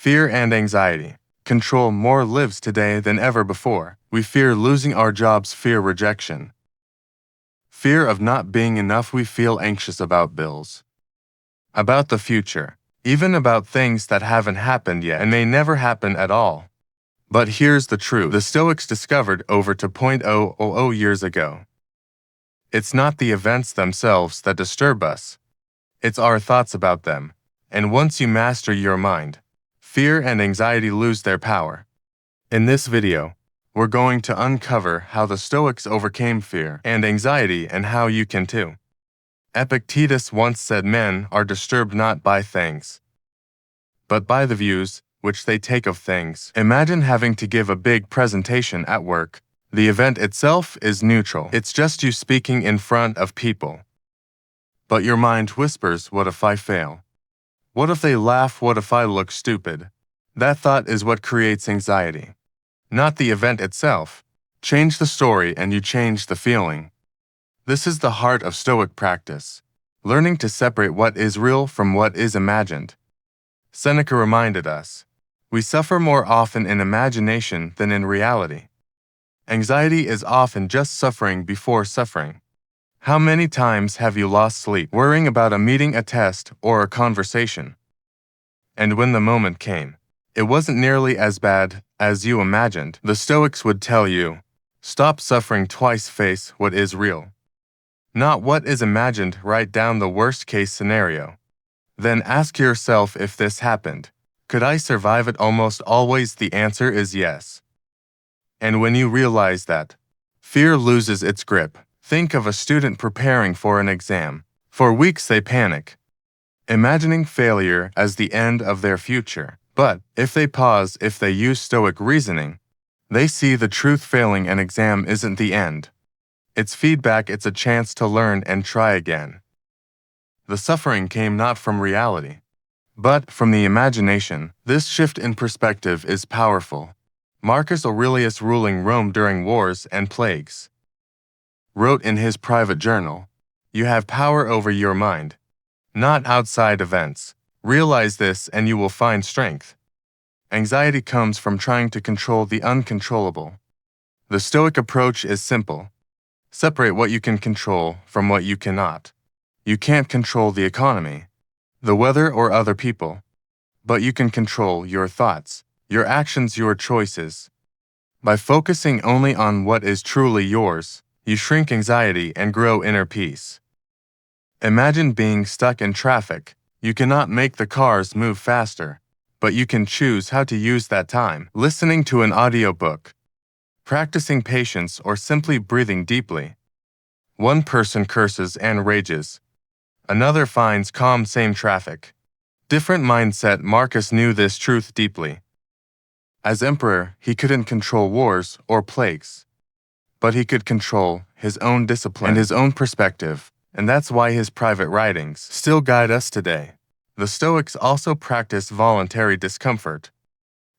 Fear and anxiety control more lives today than ever before. We fear losing our jobs, fear rejection. Fear of not being enough. We feel anxious about bills, about the future, even about things that haven't happened yet and may never happen at all. But here's the truth the Stoics discovered over 2,000 years ago. It's not the events themselves that disturb us. It's our thoughts about them. And once you master your mind, fear and anxiety lose their power. In this video, we're going to uncover how the Stoics overcame fear and anxiety and how you can too. Epictetus once said men are disturbed not by things, but by the views which they take of things. Imagine having to give a big presentation at work. The event itself is neutral. It's just you speaking in front of people. But your mind whispers, what if I fail? What if they laugh? What if I look stupid? That thought is what creates anxiety, not the event itself. Change the story and you change the feeling. This is the heart of Stoic practice, learning to separate what is real from what is imagined. Seneca reminded us, we suffer more often in imagination than in reality. Anxiety is often just suffering before suffering. How many times have you lost sleep worrying about a meeting, a test, or a conversation? And when the moment came, it wasn't nearly as bad as you imagined. The Stoics would tell you, stop suffering twice, face what is real, not what is imagined. Write down the worst-case scenario. Then ask yourself, if this happened, could I survive it? Almost always the answer is yes. And when you realize that, fear loses its grip. Think of a student preparing for an exam. For weeks they panic, imagining failure as the end of their future. But if they pause, if they use Stoic reasoning, they see the truth. Failing an exam isn't the end. It's feedback. It's a chance to learn and try again. The suffering came not from reality, but from the imagination. This shift in perspective is powerful. Marcus Aurelius, ruling Rome during wars and plagues, wrote in his private journal, you have power over your mind, not outside events. Realize this and you will find strength. Anxiety comes from trying to control the uncontrollable. The Stoic approach is simple. Separate what you can control from what you cannot. You can't control the economy, the weather, or other people, but you can control your thoughts, your actions, your choices. By focusing only on what is truly yours, you shrink anxiety and grow inner peace. Imagine being stuck in traffic. You cannot make the cars move faster, but you can choose how to use that time. Listening to an audiobook, practicing patience, or simply breathing deeply. One person curses and rages. Another finds calm. Same traffic, different mindset. Marcus knew this truth deeply. As emperor, he couldn't control wars or plagues, but he could control his own discipline and his own perspective, and that's why his private writings still guide us today. The Stoics also practiced voluntary discomfort.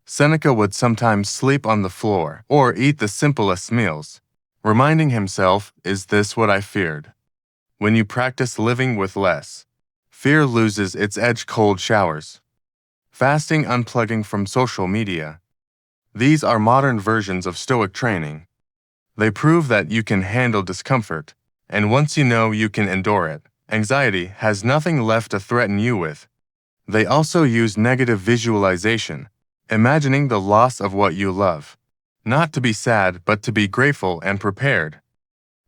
Seneca would sometimes sleep on the floor or eat the simplest meals, reminding himself, is this what I feared? When you practice living with less, fear loses its edge. Cold showers, fasting, unplugging from social media. These are modern versions of Stoic training. They prove that you can handle discomfort, and once you know you can endure it, anxiety has nothing left to threaten you with. They also use negative visualization, imagining the loss of what you love. Not to be sad, but to be grateful and prepared.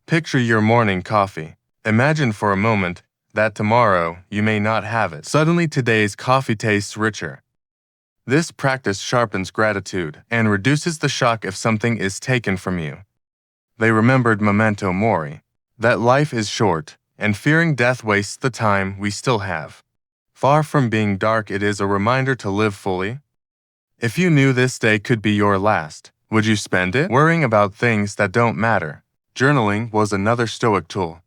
Picture your morning coffee. Imagine for a moment that tomorrow you may not have it. Suddenly today's coffee tastes richer. This practice sharpens gratitude and reduces the shock if something is taken from you. They remembered memento mori, that life is short, and fearing death wastes the time we still have. Far from being dark, it is a reminder to live fully. If you knew this day could be your last, would you spend it worrying about things that don't matter? Journaling was another Stoic tool.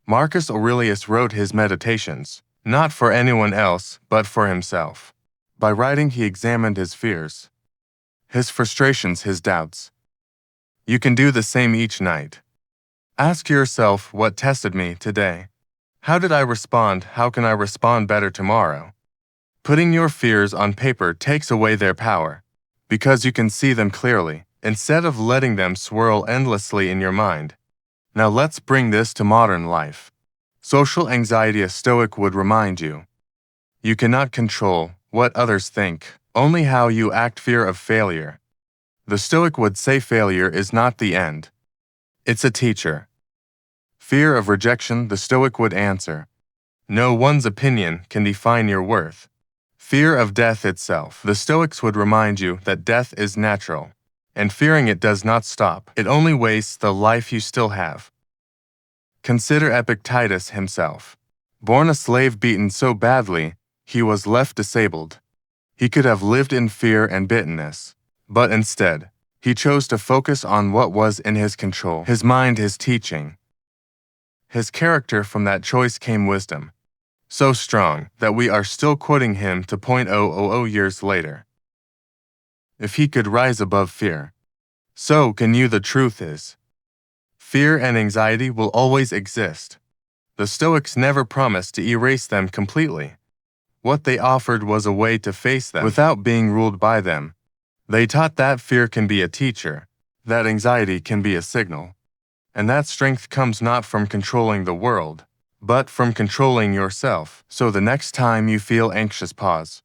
Marcus Aurelius wrote his meditations, not for anyone else, but for himself. By writing, he examined his fears, his frustrations, his doubts. You can do the same each night. Ask yourself, what tested me today? How did I respond? How can I respond better tomorrow? Putting your fears on paper takes away their power, because you can see them clearly, instead of letting them swirl endlessly in your mind. Now let's bring this to modern life. Social anxiety. A Stoic would remind you. You cannot control what others think, only how you act. Fear of failure. The Stoic would say failure is not the end. It's a teacher. Fear of rejection. The Stoic would answer. No one's opinion can define your worth. Fear of death itself. The Stoics would remind you that death is natural, and fearing it does not stop. It only wastes the life you still have. Consider Epictetus himself. Born a slave, beaten so badly, he was left disabled. He could have lived in fear and bitterness, but instead, he chose to focus on what was in his control, his mind, his teaching. His character. From that choice came wisdom, so strong that we are still quoting him 2,000 years later. If he could rise above fear, so can you. The truth is, fear and anxiety will always exist. The Stoics never promised to erase them completely. What they offered was a way to face them without being ruled by them. They taught that fear can be a teacher, that anxiety can be a signal, and that strength comes not from controlling the world, but from controlling yourself. So the next time you feel anxious, pause.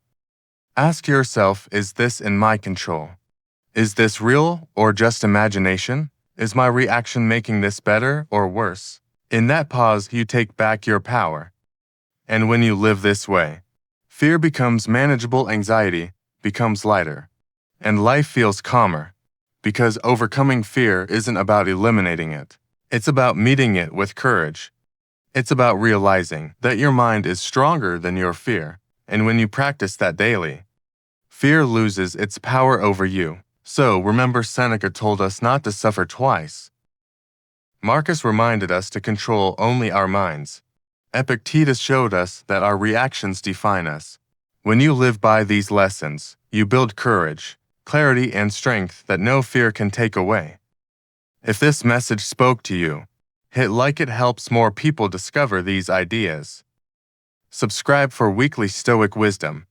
Ask yourself, is this in my control? Is this real or just imagination? Is my reaction making this better or worse? In that pause, you take back your power. And when you live this way, fear becomes manageable, anxiety becomes lighter, and life feels calmer, because overcoming fear isn't about eliminating it. It's about meeting it with courage. It's about realizing that your mind is stronger than your fear, and when you practice that daily, fear loses its power over you. So remember, Seneca told us not to suffer twice. Marcus reminded us to control only our minds. Epictetus showed us that our reactions define us. When you live by these lessons, you build courage, clarity, and strength that no fear can take away. If this message spoke to you, hit like. It helps more people discover these ideas. Subscribe for weekly Stoic wisdom,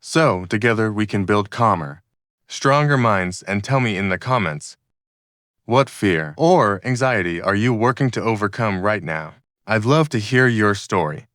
so together we can build calmer, stronger minds. And tell me in the comments, what fear or anxiety are you working to overcome right now? I'd love to hear your story.